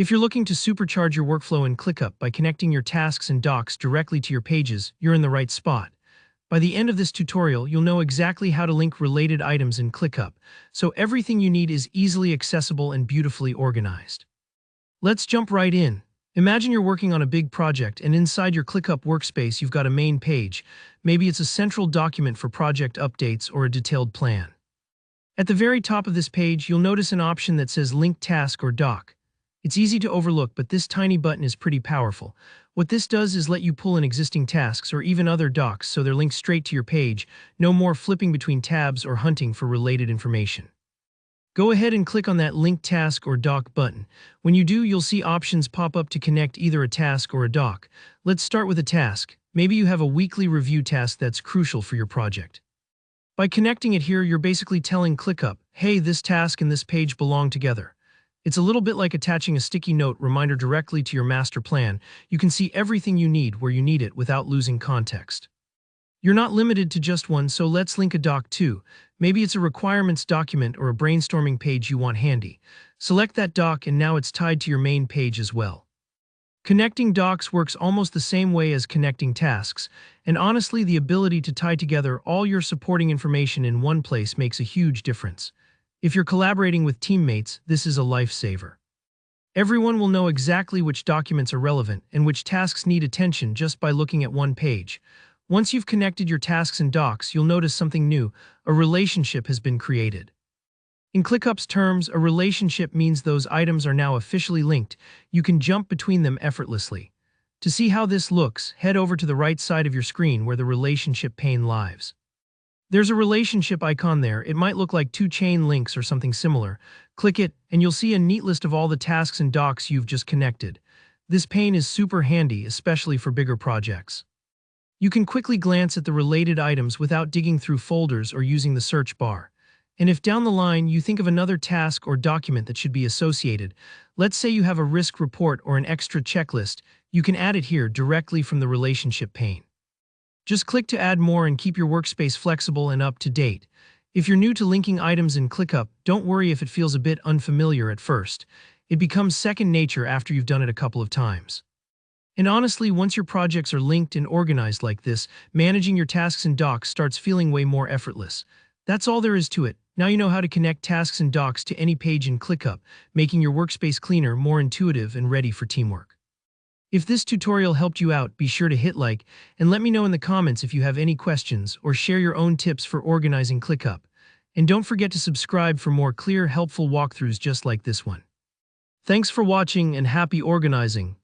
If you're looking to supercharge your workflow in ClickUp by connecting your tasks and docs directly to your pages, you're in the right spot. By the end of this tutorial, you'll know exactly how to link related items in ClickUp, so everything you need is easily accessible and beautifully organized. Let's jump right in. Imagine you're working on a big project and inside your ClickUp workspace you've got a main page. Maybe it's a central document for project updates or a detailed plan. At the very top of this page, you'll notice an option that says Link Task or Doc. It's easy to overlook, but this tiny button is pretty powerful. What this does is let you pull in existing tasks or even other docs so they're linked straight to your page, no more flipping between tabs or hunting for related information. Go ahead and click on that Link Task or Doc button. When you do, you'll see options pop up to connect either a task or a doc. Let's start with a task. Maybe you have a weekly review task that's crucial for your project. By connecting it here, you're basically telling ClickUp, hey, this task and this page belong together. It's a little bit like attaching a sticky note reminder directly to your master plan. You can see everything you need where you need it without losing context. You're not limited to just one, so let's link a doc too. Maybe it's a requirements document or a brainstorming page you want handy. Select that doc and now it's tied to your main page as well. Connecting docs works almost the same way as connecting tasks, and honestly, the ability to tie together all your supporting information in one place makes a huge difference. If you're collaborating with teammates, this is a lifesaver. Everyone will know exactly which documents are relevant and which tasks need attention just by looking at one page. Once you've connected your tasks and docs, you'll notice something new. A relationship has been created. In ClickUp's terms, a relationship means those items are now officially linked. You can jump between them effortlessly. To see how this looks, head over to the right side of your screen where the relationship pane lives. There's a relationship icon there. It might look like two chain links or something similar. Click it, and you'll see a neat list of all the tasks and docs you've just connected. This pane is super handy, especially for bigger projects. You can quickly glance at the related items without digging through folders or using the search bar. And if down the line you think of another task or document that should be associated, let's say you have a risk report or an extra checklist, you can add it here directly from the relationship pane. Just click to add more and keep your workspace flexible and up to date. If you're new to linking items in ClickUp, don't worry if it feels a bit unfamiliar at first. It becomes second nature after you've done it a couple of times. And honestly, once your projects are linked and organized like this, managing your tasks and docs starts feeling way more effortless. That's all there is to it. Now you know how to connect tasks and docs to any page in ClickUp, making your workspace cleaner, more intuitive, and ready for teamwork. If this tutorial helped you out, be sure to hit like and let me know in the comments if you have any questions or share your own tips for organizing ClickUp. And don't forget to subscribe for more clear, helpful walkthroughs just like this one. Thanks for watching and happy organizing.